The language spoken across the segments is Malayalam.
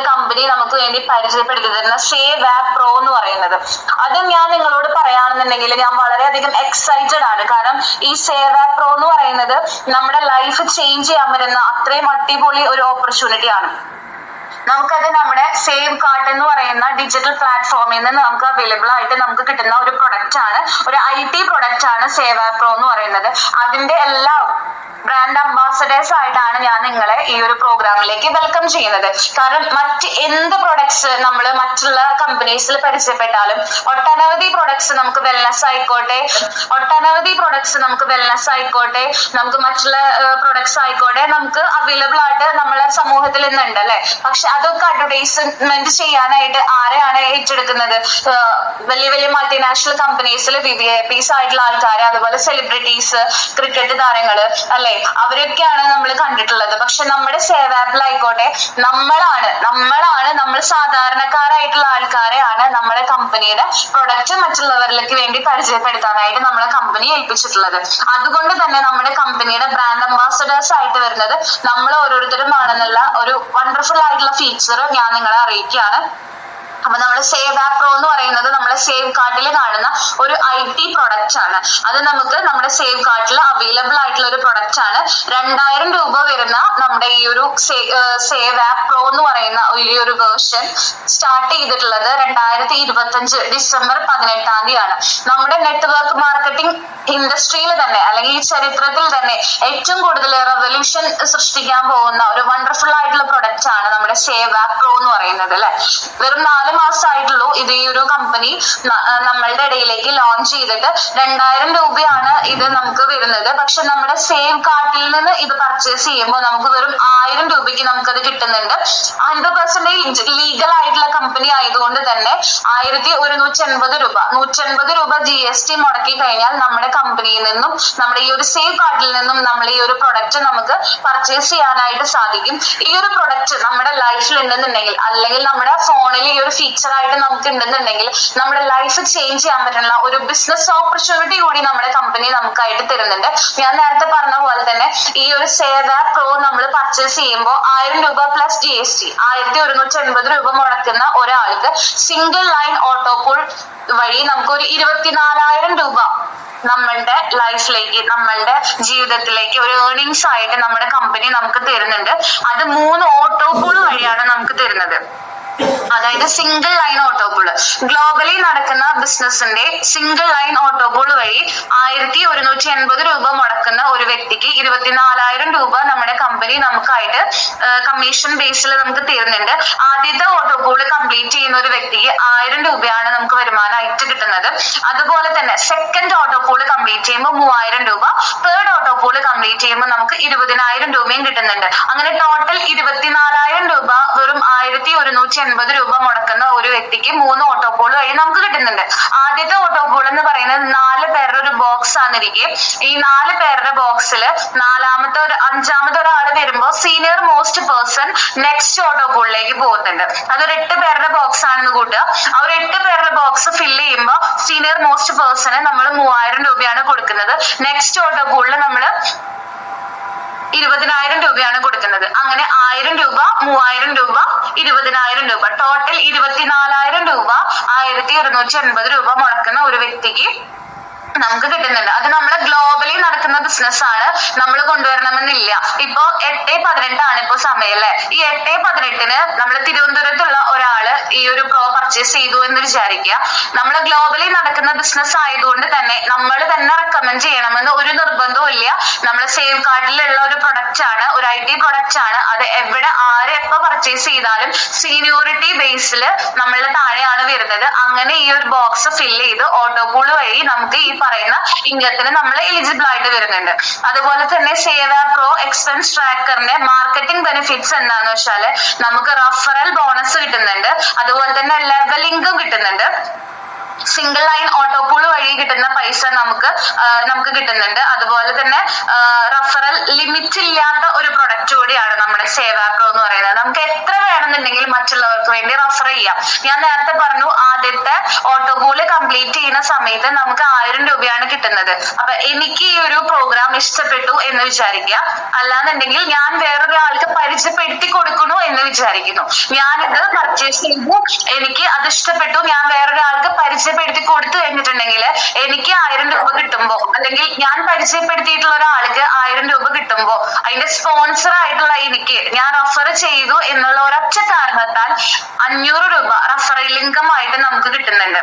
കമ്പനി നമുക്ക് വേണ്ടി പരിചയപ്പെടുത്തി തരുന്ന സേവ് ആപ്പ് പ്രോ എന്ന് പറയുന്നത്. അത് ഞാൻ നിങ്ങളോട് പറയുകയാണെന്നുണ്ടെങ്കിൽ ഞാൻ വളരെയധികം എക്സൈറ്റഡ് ആണ്. കാരണം ഈ സേവ് ആപ്പ് പ്രോ എന്ന് പറയുന്നത് നമ്മുടെ ലൈഫ് ചേഞ്ച് ചെയ്യാൻ പറ്റുന്ന അത്രയും അടിപൊളി ഒരു ഓപ്പർച്യൂണിറ്റി ആണ്. നമുക്കത് നമ്മുടെ സേവ് കാർട്ട് എന്ന് പറയുന്ന ഡിജിറ്റൽ പ്ലാറ്റ്ഫോമിൽ നിന്ന് നമുക്ക് അവൈലബിൾ ആയിട്ട് നമുക്ക് കിട്ടുന്ന ഒരു പ്രൊഡക്റ്റ് ആണ്, ഒരു IT പ്രൊഡക്റ്റ് ആണ് സേവ് ആപ്പ് പ്രോ എന്ന് പറയുന്നത്. അതിന്റെ എല്ലാ ബ്രാൻഡ് അംബാസഡേഴ്സ് ആയിട്ടാണ് ഞാൻ നിങ്ങളെ ഈ ഒരു പ്രോഗ്രാമിലേക്ക് വെൽക്കം ചെയ്യുന്നത്. കാരണം മറ്റ് എന്ത് പ്രൊഡക്ട്സ് നമ്മൾ മറ്റുള്ള കമ്പനീസിൽ പരിചയപ്പെട്ടാലും ഒട്ടനവധി പ്രൊഡക്ട്സ് നമുക്ക് വെൽനസ് ആയിക്കോട്ടെ, നമുക്ക് മറ്റുള്ള പ്രൊഡക്ട്സ് ആയിക്കോട്ടെ നമുക്ക് അവൈലബിൾ ആയിട്ട് നമ്മളെ സമൂഹത്തിൽ ഇന്നുണ്ട് അല്ലെ. പക്ഷെ അതൊക്കെ അഡ്വർടൈസ്മെന്റ് ചെയ്യാനായിട്ട് ആരെയാണ് ഏറ്റെടുക്കുന്നത്? വലിയ വലിയ മൾട്ടിനാഷണൽ കമ്പനീസിൽ VVIPs ആയിട്ടുള്ള ആൾക്കാർ, അതുപോലെ സെലിബ്രിറ്റീസ്, ക്രിക്കറ്റ് താരങ്ങള് അല്ലെ, അവരൊക്കെയാണ് നമ്മൾ കണ്ടിട്ടുള്ളത്. പക്ഷെ നമ്മുടെ സേവ് ആപ്പിലായിക്കോട്ടെ നമ്മൾ സാധാരണക്കാരായിട്ടുള്ള ആൾക്കാരെയാണ് നമ്മുടെ കമ്പനിയുടെ പ്രൊഡക്റ്റ് മറ്റുള്ളവരിലേക്ക് വേണ്ടി പരിചയപ്പെടുത്താനായിട്ട് നമ്മളെ കമ്പനി ഏൽപ്പിച്ചിട്ടുള്ളത്. അതുകൊണ്ട് തന്നെ നമ്മുടെ കമ്പനിയുടെ ബ്രാൻഡ് അംബാസഡേഴ്സ് ആയിട്ട് വരുന്നത് നമ്മൾ ഓരോരുത്തരും ആണെന്നുള്ള ഒരു വണ്ടർഫുൾ ആയിട്ടുള്ള ഫീച്ചർ ഞാൻ നിങ്ങളെ അറിയിക്കുകയാണ്. അപ്പൊ നമ്മുടെ സേവ് ആപ്പ് പ്രോ എന്ന് പറയുന്നത് നമ്മുടെ സേവ് കാർട്ടിൽ കാണുന്ന ഒരു IT പ്രൊഡക്റ്റ് ആണ്. അത് നമുക്ക് നമ്മുടെ സേവ് കാർട്ടിൽ അവൈലബിൾ ആയിട്ടുള്ള ഒരു പ്രൊഡക്റ്റ് ആണ്. 2000 രൂപ വരുന്ന നമ്മുടെ ഈ ഒരു സേവ് ആപ്പ് പ്രോ എന്ന് പറയുന്ന ഈ ഒരു വേർഷൻ സ്റ്റാർട്ട് ചെയ്തിട്ടുള്ളത് 2025 ഡിസംബർ 18 നമ്മുടെ നെറ്റ്വർക്ക് മാർക്കറ്റിംഗ് ഇൻഡസ്ട്രിയിൽ തന്നെ അല്ലെങ്കിൽ ഈ ചരിത്രത്തിൽ തന്നെ ഏറ്റവും കൂടുതൽ റെവല്യൂഷൻ സൃഷ്ടിക്കാൻ പോകുന്ന ഒരു വണ്ടർഫുൾ ആയിട്ടുള്ള പ്രൊഡക്റ്റ് ആണ് നമ്മുടെ സേവ് ആപ്പ് പ്രോ എന്ന് പറയുന്നത് അല്ലെ. വെറും 4 മാസമായിട്ടുള്ളൂ ഇത് ഈ ഒരു കമ്പനി നമ്മളുടെ ഇടയിലേക്ക് ലോഞ്ച് ചെയ്തിട്ട്. 2000 രൂപയാണ് ഇത് നമുക്ക് വരുന്നത്. പക്ഷെ നമ്മുടെ സേവ് കാർട്ടിൽ നിന്ന് ഇത് പർച്ചേസ് ചെയ്യുമ്പോൾ നമുക്ക് വെറും 1000 രൂപയ്ക്ക് നമുക്കത് കിട്ടുന്നുണ്ട്. 100% ലീഗൽ ആയിട്ടുള്ള കമ്പനി ആയതുകൊണ്ട് തന്നെ 1180 രൂപ 180 രൂപ GST മുടക്കി കഴിഞ്ഞാൽ നമ്മുടെ കമ്പനിയിൽ നിന്നും നമ്മുടെ ഈ ഒരു സേവ് കാർട്ടിൽ നിന്നും നമ്മൾ ഈ ഒരു പ്രൊഡക്റ്റ് നമുക്ക് പർച്ചേസ് ചെയ്യാനായിട്ട് സാധിക്കും. ഈ ഒരു പ്രൊഡക്റ്റ് നമ്മുടെ ലൈഫിൽ ഉണ്ടെന്നുണ്ടെങ്കിൽ അല്ലെങ്കിൽ നമ്മുടെ ഫോണിൽ ഈ ഒരു ഫീച്ചർ ആയിട്ട് നമുക്ക് ഉണ്ടെന്നുണ്ടെങ്കിൽ നമ്മുടെ ലൈഫ് ചേഞ്ച് ചെയ്യാൻ പറ്റുന്ന ഒരു ബിസിനസ് ഓപ്പർച്യൂണിറ്റി കൂടി നമ്മുടെ കമ്പനി നമുക്കായിട്ട് തരുന്നുണ്ട്. ഞാൻ നേരത്തെ പറഞ്ഞ പോലെ തന്നെ ഈ ഒരു സേവ് ആപ്പ് പ്രോ നമ്മൾ പർച്ചേസ് ചെയ്യുമ്പോൾ 1000 രൂപ പ്ലസ് GST 1180 രൂപ മുടക്കുന്ന ഒരാൾക്ക് സിംഗിൾ ലൈൻ ഓട്ടോപൂൾ വഴി നമുക്ക് ഒരു 24,000 രൂപ നമ്മളുടെ ലൈഫിലേക്ക്, നമ്മളുടെ ജീവിതത്തിലേക്ക് ഒരു ഏർണിങ്സ് ആയിട്ട് നമ്മുടെ കമ്പനി നമുക്ക് തരുന്നുണ്ട്. അത് 3 ഓട്ടോപൂൾ വഴിയാണ് നമുക്ക് തരുന്നത്. അതായത് സിംഗിൾ ലൈൻ ഓട്ടോപൂൾ ഗ്ലോബലി നടക്കുന്ന ബിസിനസിന്റെ സിംഗിൾ ലൈൻ ഓട്ടോപൂൾ വഴി 1180 രൂപ മുടക്കുന്ന ഒരു വ്യക്തിക്ക് 24,000 രൂപ നമ്മുടെ കമ്പനി നമുക്കായിട്ട് കമ്മീഷൻ ബേസിൽ നമുക്ക് തരുന്നുണ്ട്. ആദ്യത്തെ ഓട്ടോപൂൾ കംപ്ലീറ്റ് ചെയ്യുന്ന ഒരു വ്യക്തിക്ക് 1000 രൂപയാണ് നമുക്ക് വരുമാനമായിട്ട് കിട്ടുന്നത്. അതുപോലെ തന്നെ സെക്കൻഡ് ഓട്ടോപൂൾ കംപ്ലീറ്റ് ചെയ്യുമ്പോൾ 3000 രൂപ, തേർഡ് ഓട്ടോപൂൾ കംപ്ലീറ്റ് ചെയ്യുമ്പോൾ നമുക്ക് 20,000 രൂപയും കിട്ടുന്നുണ്ട്. അങ്ങനെ ടോട്ടൽ 24,000 രൂപ വെറും 1180 രൂപ മുടക്കുന്ന ഒരു വ്യക്തിക്ക് 3 ഓട്ടോപൂൾ വഴി നമുക്ക് കിട്ടുന്നുണ്ട്. ആദ്യത്തെ ഓട്ടോപൂൾ എന്ന് പറയുന്നത് 4 പേരുടെ ഒരു ബോക്സ് ആണെന്നിരിക്കെ ഈ 4 പേരുടെ ബോക്സിൽ അഞ്ചാമത്തെ ഒരാൾ വരുമ്പോൾ സീനിയർ മോസ്റ്റ് പേഴ്സൺ നെക്സ്റ്റ് ഓട്ടോപൂളിലേക്ക് പോകുന്നുണ്ട്. അതൊരു 8 പേരുടെ ബോക്സ് ആണെന്ന് കൂട്ടുക. ആ ഒരു 8 പേരുടെ ബോക്സ് ഫില്ല് ചെയ്യുമ്പോൾ സീനിയർ മോസ്റ്റ് പേഴ്സണ് നമ്മൾ 3000 രൂപയാണ് കൊടുക്കുന്നത്. നെക്സ്റ്റ് ഓട്ടോപൂളിൽ നമ്മൾ 20,000 രൂപയാണ് കൊടുക്കുന്നത്. അങ്ങനെ 1000 രൂപ, 3000 രൂപ, 20,000 രൂപ, ടോട്ടൽ 24,000 രൂപ 1180 രൂപ മുടക്കുന്ന ഒരു വ്യക്തിക്ക് നമുക്ക് കിട്ടുന്നുണ്ട്. അത് നമ്മുടെ ഗ്ലോബലി നടക്കുന്ന ബിസിനസ് ആണ്, നമ്മൾ കൊണ്ടുവരണമെന്നില്ല. ഇപ്പൊ 8/18 ആണ് ഇപ്പൊ സമയം അല്ലെ. ഈ 8/18 നമ്മൾ തിരുവനന്തപുരത്തുള്ള ഒരാള് ഈ ഒരു പ്രോ പർച്ചേസ് ചെയ്തു എന്ന് വിചാരിക്കുക. നമ്മൾ ഗ്ലോബലി നടക്കുന്ന ബിസിനസ് ആയതുകൊണ്ട് തന്നെ നമ്മൾ തന്നെ റെക്കമെൻഡ് ചെയ്യണമെന്ന് ഒരു നിർബന്ധവും ഇല്ല. നമ്മുടെ സേവ് കാർഡിലുള്ള ഒരു പ്രൊഡക്റ്റ് ആണ്, ഒരു IT പ്രൊഡക്റ്റ് ആണ്. അത് എവിടെ ആര് എപ്പോ പർച്ചേസ് ചെയ്താലും സീനിയോറിറ്റി ബേസിൽ നമ്മളുടെ താഴെയാണ് വരുന്നത്. അങ്ങനെ ഈ ഒരു ബോക്സ് ഫില്ല് ചെയ്ത് ഓട്ടോപൂൾ വഴി നമുക്ക് ഈ പറയുന്ന ഇൻകത്തിന് നമ്മൾ എലിജിബിൾ ആയിട്ട് വരുന്നുണ്ട്. അതുപോലെ തന്നെ സേവ് ആപ്പ് പ്രോ എക്സ്പെൻസ് ട്രാക്കറിന്റെ മാർക്കറ്റിംഗ് ബെനിഫിറ്റ്സ് എന്താന്ന് വെച്ചാല് നമുക്ക് റഫറൽ ബോണസ് കിട്ടുന്നുണ്ട്. അതുപോലെ തന്നെ ലെവലിംഗും കിട്ടുന്നുണ്ട്. സിംഗിൾ ലൈൻ ഓട്ടോപൂൾ വഴി കിട്ടുന്ന പൈസ നമുക്ക് കിട്ടുന്നുണ്ട്. അതുപോലെ തന്നെ റഫറൽ ലിമിറ്റ് ഇല്ലാത്ത ഒരു പ്രൊഡക്റ്റ് കൂടിയാണ് നമ്മുടെ സേവ് ആപ്പ് പ്രോ എന്ന് പറയുന്നത്. നമുക്ക് എത്ര വേണമെന്നുണ്ടെങ്കിൽ അല്ലാന്നുണ്ടെങ്കിൽ മറ്റുള്ളവർക്ക് വേണ്ടി റെഫർ ചെയ്യാം. ഞാൻ നേരത്തെ പറഞ്ഞു ആദ്യത്തെ ഓട്ടോപൂള് കംപ്ലീറ്റ് ചെയ്യുന്ന സമയത്ത് നമുക്ക് 1000 രൂപയാണ് കിട്ടുന്നത്. അപ്പൊ എനിക്ക് ഈ ഒരു പ്രോഗ്രാം ഇഷ്ടപ്പെട്ടു എന്ന് വിചാരിക്കുക, അല്ലാന്നുണ്ടെങ്കിൽ ഞാൻ വേറൊരാൾക്ക് പരിചയപ്പെടുത്തി കൊടുക്കണു എന്ന് വിചാരിക്കുന്നു. ഞാനിത് പർച്ചേസ് ചെയ്തു, എനിക്ക് അത് ഇഷ്ടപ്പെട്ടു, ഞാൻ വേറൊരാൾക്ക് പരിചയപ്പെടുത്തി കൊടുത്തു കഴിഞ്ഞിട്ടുണ്ടെങ്കിൽ എനിക്ക് 1000 രൂപ കിട്ടുമ്പോ, അല്ലെങ്കിൽ ഞാൻ പരിചയപ്പെടുത്തിയിട്ടുള്ള ഒരാൾക്ക് 1000 രൂപ കിട്ടുമ്പോ, അതിന്റെ സ്പോൺസർ ആയിട്ടുള്ള എനിക്ക് ഞാൻ റെഫർ ചെയ്തു എന്നുള്ള ഒരൊറ്റ കാരണത്താൽ 500 രൂപ റെഫറൽ ഇൻകം ആയിട്ട് നമുക്ക് കിട്ടുന്നുണ്ട്,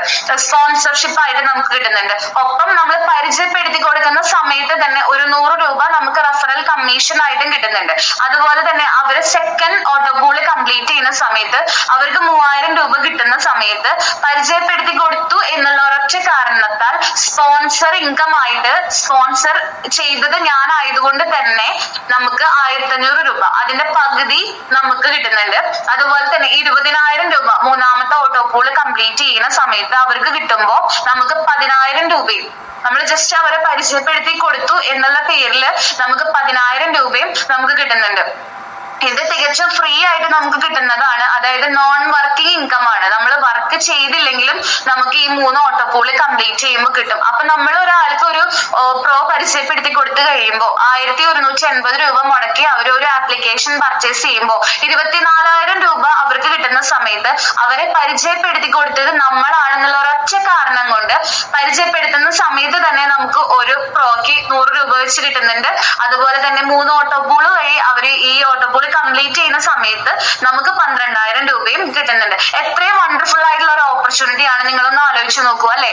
സ്പോൺസർഷിപ്പ് ആയിട്ട് നമുക്ക് കിട്ടുന്നുണ്ട്. ഒപ്പം നമ്മൾ പരിചയപ്പെടുത്തി കൊടുക്കുന്ന സമയത്ത് തന്നെ ഒരു 100 രൂപ നമുക്ക് റെഫറൽ കമ്മീഷൻ ആയിട്ടും കിട്ടുന്നുണ്ട്. അതുപോലെ തന്നെ അവര് സെക്കൻഡ് ഓട്ടോപൂള് കംപ്ലീറ്റ് ചെയ്യുന്ന സമയത്ത് അവർക്ക് 3000 രൂപ കിട്ടുന്ന സമയത്ത് പരിചയപ്പെടുത്തി കൊടുത്തു എന്നുള്ള ഒരൊറ്റ കാരണത്താൽ സ്പോൺസർ ഇൻകം ആയിട്ട്, സ്പോൺസർ ചെയ്തത് ഞാനായതുകൊണ്ട് തന്നെ നമുക്ക് 1500 രൂപ, അതിന്റെ പകുതി നമുക്ക് കിട്ടുന്നുണ്ട്. അതുപോലെ തന്നെ 20,000 രൂപ മൂന്നാമത്തെ ഓട്ടോപൂള് കംപ്ലീറ്റ് ചെയ്യുന്ന സമയത്ത് അവർക്ക് കിട്ടുമ്പോ നമുക്ക് 10,000 രൂപയും, നമ്മൾ ജസ്റ്റ് അവരെ പരിചയപ്പെടുത്തി കൊടുത്തു എന്നുള്ള പേരിൽ നമുക്ക് 10,000 രൂപയും നമുക്ക് കിട്ടുന്നുണ്ട്. ഇത് തികച്ചും ഫ്രീ ആയിട്ട് നമുക്ക് കിട്ടുന്നതാണ്. അതായത് നോൺ വർക്കിംഗ് ഇൻകം ആണ്. നമ്മൾ വർക്ക് ചെയ്തില്ലെങ്കിലും നമുക്ക് ഈ 3 ഓട്ടോപൂള് കംപ്ലീറ്റ് ചെയ്യുമ്പോൾ കിട്ടും. അപ്പൊ നമ്മൾ ഒരാൾക്ക് ഒരു പ്രോ പരിചയപ്പെടുത്തി കൊടുത്തു കഴിയുമ്പോൾ 1180 രൂപ മുടക്കി അവർ ഒരു ആപ്ലിക്കേഷൻ പർച്ചേസ് ചെയ്യുമ്പോൾ 24,000 രൂപ അവർക്ക് കിട്ടുന്ന സമയത്ത് അവരെ പരിചയപ്പെടുത്തി കൊടുത്തത് നമ്മളാണെന്നുള്ള ഒരൊറ്റ കാരണം കൊണ്ട് പരിചയപ്പെടുത്തുന്ന സമയത്ത് തന്നെ നമുക്ക് ഒരു പ്രോക്ക് 100 രൂപ വെച്ച് കിട്ടുന്നുണ്ട്. അതുപോലെ തന്നെ 3 ഓട്ടോപൂള് വഴി അവര് ഈ ഓട്ടോപൂള് കംപ്ലീറ്റ് ചെയ്യുന്ന സമയത്ത് നമുക്ക് 12,000 രൂപയും കിട്ടുന്നുണ്ട്. എത്രയും വണ്ടർഫുൾ ആയിട്ടുള്ള ഒരു ഓപ്പർച്യൂണിറ്റി ആണ്, നിങ്ങളൊന്ന് ആലോചിച്ച് നോക്കൂ അല്ലെ.